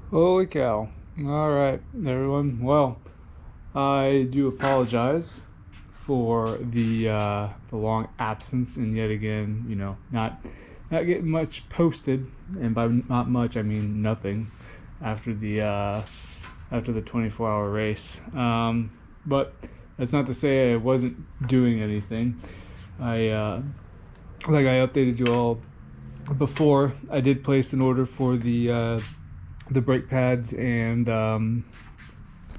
Holy cow. Alright, everyone. Well, I do apologize for the long absence and yet again, not getting much posted, and by not much I mean nothing after the 24-hour race. But that's not to say I wasn't doing anything. I updated you all before. I did place an order for the brake pads and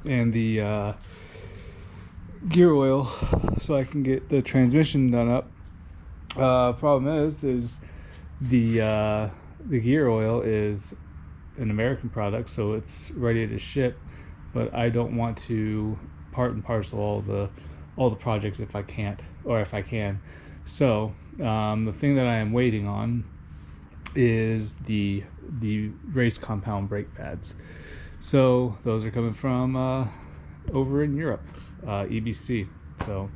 the gear oil so I can get the transmission done up. Problem is the gear oil is an American product, so it's ready to ship, but I don't want to part and parcel all the projects if I can't, or if I can. So the thing that I am waiting on is the race compound brake pads. So those are coming from over in Europe, EBC. So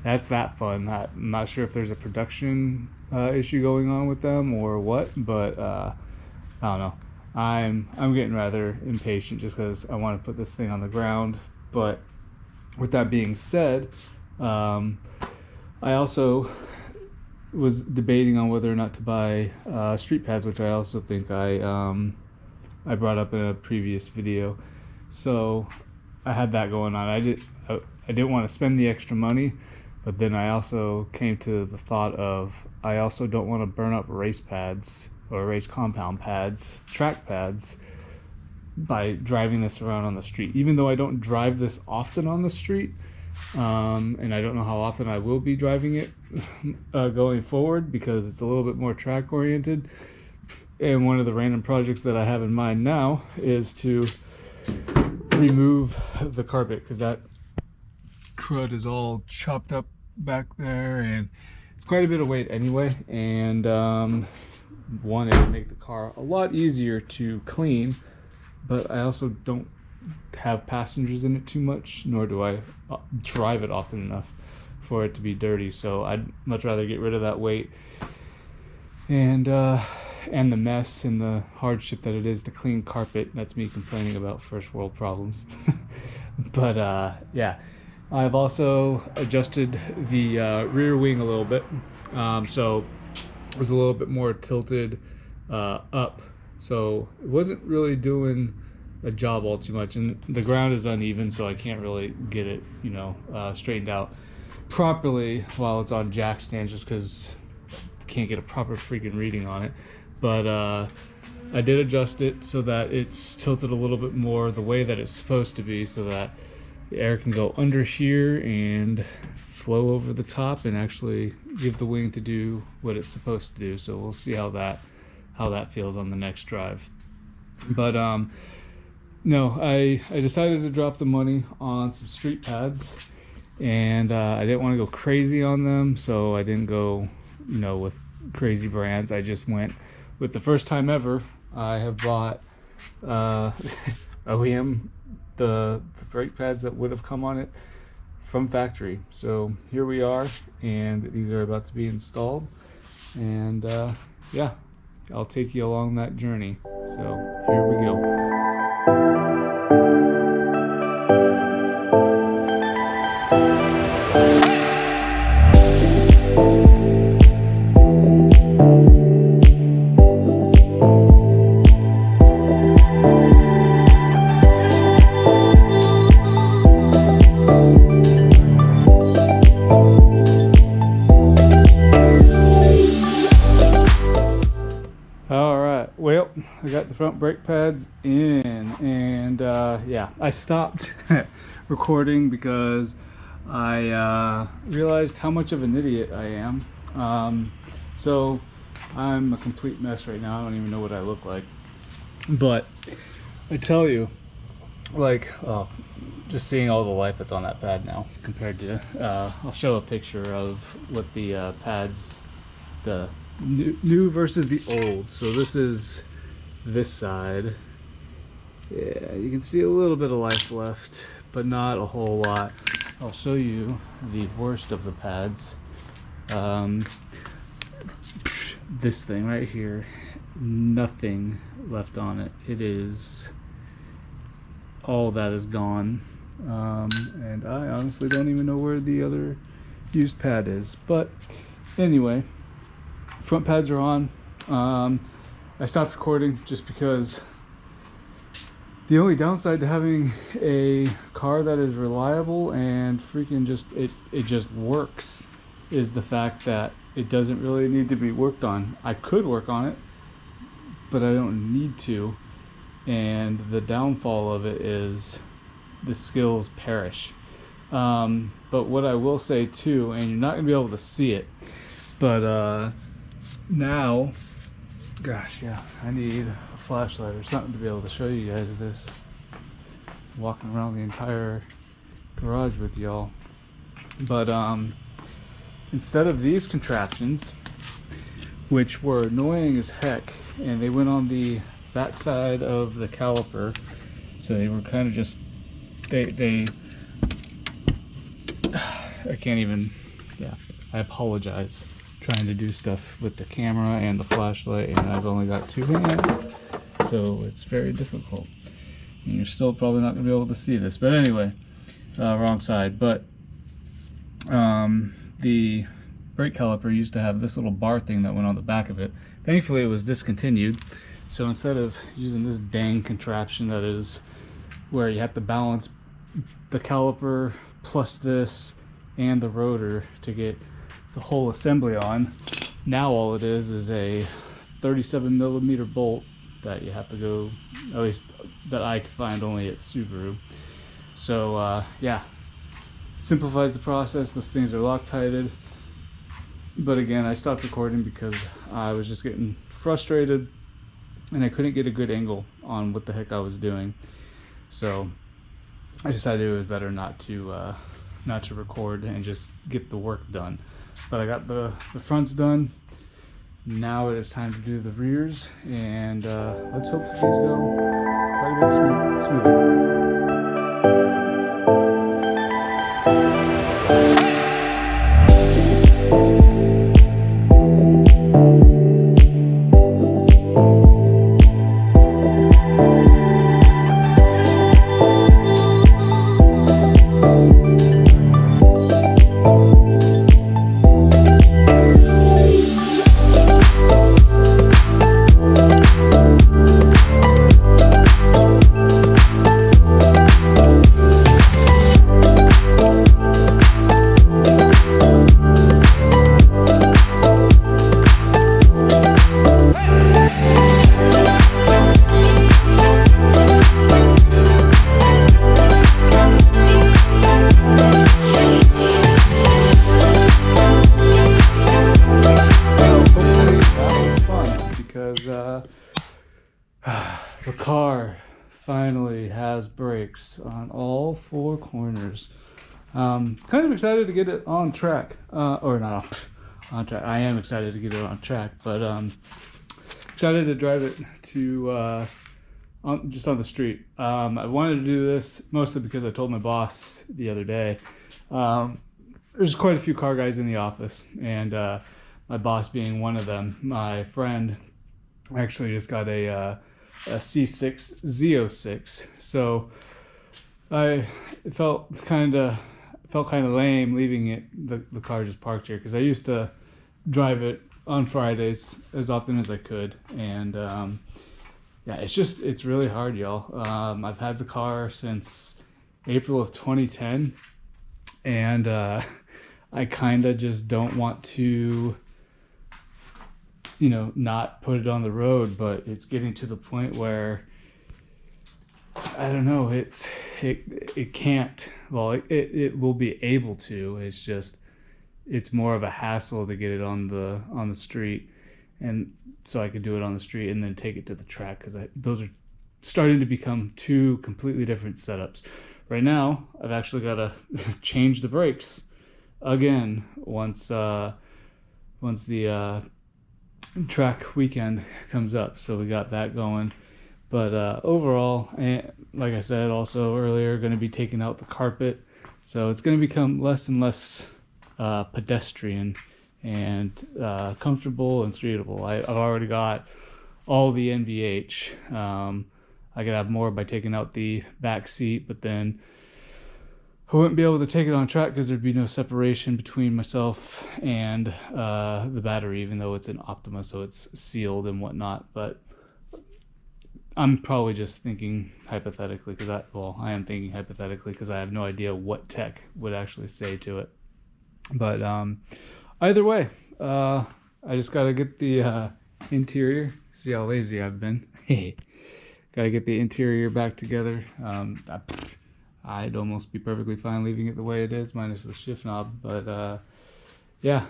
that's that fun. I'm not sure if there's a production issue going on with them or what, but I don't know. I'm getting rather impatient just because I want to put this thing on the ground. But with that being said, I also was debating on whether or not to buy street pads, which I also think I brought up in a previous video. So I had that going on. I didn't want to spend the extra money, but then I also came to the thought of I also don't want to burn up race pads or race compound pads, track pads, by driving this around on the street. Even though I don't drive this often on the street, and I don't know how often I will be driving it going forward because it's a little bit more track oriented. And one of the random projects that I have in mind now is to remove the carpet, because that crud is all chopped up back there and it's quite a bit of weight anyway, and one, it would make the car a lot easier to clean, but I also don't have passengers in it too much, nor do I drive it often enough for it to be dirty. So I'd much rather get rid of that weight and the mess and the hardship that it is to clean carpet. That's me complaining about first world problems. But yeah, I've also adjusted the rear wing a little bit, so it was a little bit more tilted up, so it wasn't really doing a job all too much, and the ground is uneven, so I can't really get it straightened out properly while it's on jack stands, just because I can't get a proper freaking reading on it. But I did adjust it so that it's tilted a little bit more the way that it's supposed to be, so that the air can go under here and flow over the top and actually give the wing to do what it's supposed to do. So we'll see how that feels on the next drive. But no, I decided to drop the money on some street pads, and I didn't want to go crazy on them, so I didn't go with crazy brands. I just went with the first time ever I have bought OEM, the brake pads that would have come on it from factory. So here we are, and these are about to be installed, and yeah, I'll take you along that journey. So here we go. Well, I got the front brake pads in, and yeah, I stopped recording because I realized how much of an idiot I am. So I'm a complete mess right now. I don't even know what I look like. But I tell you, like, just seeing all the life that's on that pad now compared to, I'll show a picture of what the pads, the new versus the old. So this is this side. Yeah, you can see a little bit of life left, but not a whole lot. I'll show you the worst of the pads. This thing right here, nothing left on it. It is all that is gone. And I honestly don't even know where the other used pad is. But anyway, front pads are on. I stopped recording just because the only downside to having a car that is reliable and freaking just it just works is the fact that it doesn't really need to be worked on. I could work on it, but I don't need to. And the downfall of it is the skills perish. But what I will say too, and you're not gonna be able to see it, but now, gosh, yeah, I need a flashlight or something to be able to show you guys this. Walking around the entire garage with y'all. But instead of these contraptions, which were annoying as heck, and they went on the back side of the caliper, so they were kind of just they I can't even, yeah, I apologize trying to do stuff with the camera and the flashlight, and I've only got two hands, so it's very difficult, and you're still probably not going to be able to see this. But anyway, wrong side. But the brake caliper used to have this little bar thing that went on the back of it. Thankfully it was discontinued, so instead of using this dang contraption that is where you have to balance the caliper plus this and the rotor to get the whole assembly on, now all it is a 37mm bolt that you have to go, at least that I could find only at Subaru. So yeah, simplifies the process. Those things are Loctited. But again, I stopped recording because I was just getting frustrated and I couldn't get a good angle on what the heck I was doing. So I decided it was better not to record and just get the work done. But I got the fronts done. Now it is time to do the rears, and let's hope these go quite a bit smoother. The car finally has brakes on all four corners. Kind of excited to get it on track, or not on track. I am excited to get it on track, but excited to drive it to just on the street. I wanted to do this mostly because I told my boss the other day. There's quite a few car guys in the office, and my boss being one of them. My friend actually just got a C6 Z06, so I felt kind of lame leaving the car just parked here, because I used to drive it on Fridays as often as I could, and yeah, it's really hard, y'all. I've had the car since April of 2010, and I kind of just don't want to, not put it on the road, but it's getting to the point where I don't know, it can't, well, it will be able to, it's more of a hassle to get it on the street, and so I could do it on the street and then take it to the track, because those are starting to become two completely different setups. Right now I've actually got to change the brakes again once the track weekend comes up, so we got that going. But overall, like I said also earlier, going to be taking out the carpet, so it's going to become less and less pedestrian and comfortable and streetable. I've already got all the NVH. I could have more by taking out the back seat, but then I wouldn't be able to take it on track because there'd be no separation between myself and the battery, even though it's an Optima, so it's sealed and whatnot. But I'm probably just thinking hypothetically, because I am thinking hypothetically because I have no idea what tech would actually say to it. But either way, I just got to get the interior. See how lazy I've been. Got to get the interior back together. I'd almost be perfectly fine leaving it the way it is, minus the shift knob. But yeah,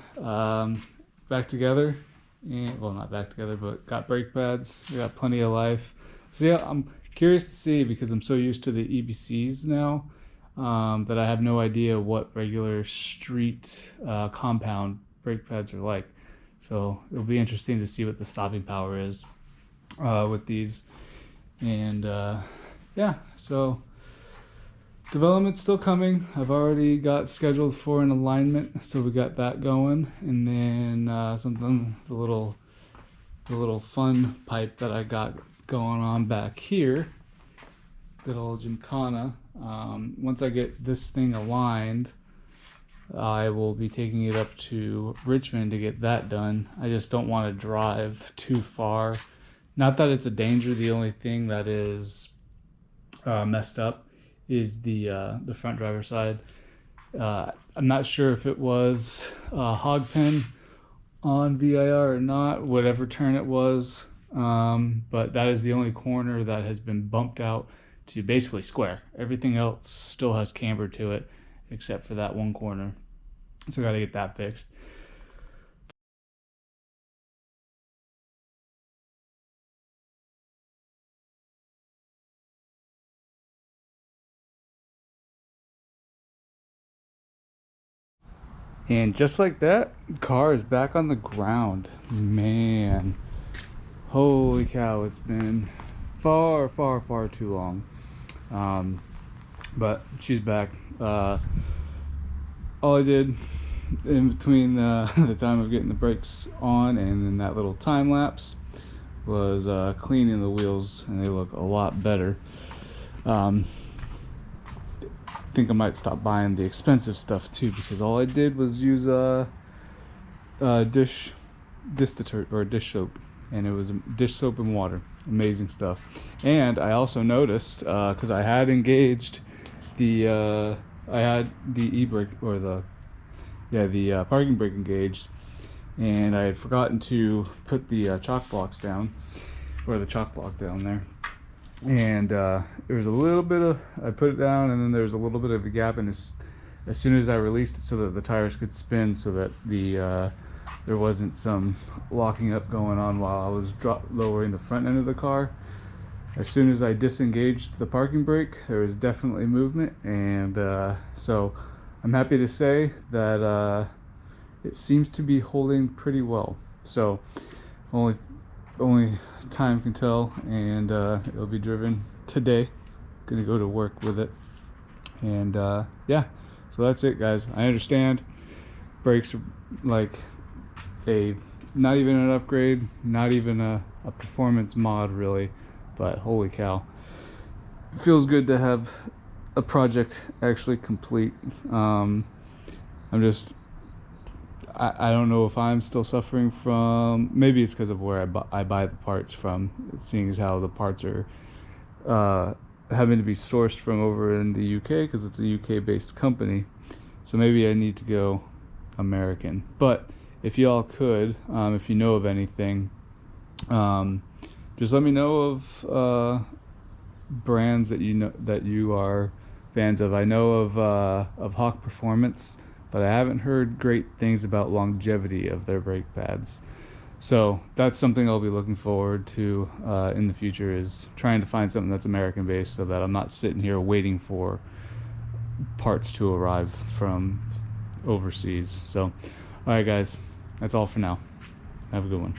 back together. And, well, not back together, but got brake pads. We got plenty of life. So yeah, I'm curious to see, because I'm so used to the EBCs now, that I have no idea what regular street compound brake pads are like. So it'll be interesting to see what the stopping power is with these. And yeah, so development's still coming. I've already got scheduled for an alignment, so we got that going. And then the little fun pipe that I got going on back here, good old Gymkhana. Once I get this thing aligned, I will be taking it up to Richmond to get that done. I just don't want to drive too far. Not that it's a danger. The only thing that is messed up is the front driver side. I'm not sure if it was a hog pen on VIR or not, whatever turn it was. But that is the only corner that has been bumped out to basically square. Everything else still has camber to it, except for that one corner. So I got to get that fixed. And just like that, car is back on the ground. Man, holy cow, it's been far too long. But she's back. All I did in between the time of getting the brakes on and then that little time lapse was cleaning the wheels, and they look a lot better. Think I might stop buying the expensive stuff too, because all I did was use dish detergent or dish soap, and it was dish soap and water. Amazing stuff. And I also noticed, because I had engaged the I had the e-brake, or the parking brake engaged, and I had forgotten to put the chock blocks down, or the chock block down there. And there was a little bit of, I put it down, and then there was a little bit of a gap, and as soon as I released it so that the tires could spin, so that there wasn't some locking up going on while I was lowering the front end of the car. As soon as I disengaged the parking brake, there was definitely movement, and so I'm happy to say that it seems to be holding pretty well. So only time can tell, and it'll be driven today. Gonna go to work with it, and yeah, so that's it, guys. I understand brakes are like not even an upgrade, not even a performance mod really, but holy cow, it feels good to have a project actually complete. I don't know if I'm still suffering from, maybe it's because of where I buy the parts from, seeing as how the parts are having to be sourced from over in the UK, because it's a UK based company. So maybe I need to go American. But if y'all could, if you know of anything, just let me know of brands that you are fans of. I know of Hawk Performance, but I haven't heard great things about longevity of their brake pads. So that's something I'll be looking forward to in the future, is trying to find something that's American based, so that I'm not sitting here waiting for parts to arrive from overseas. So alright guys, that's all for now. Have a good one.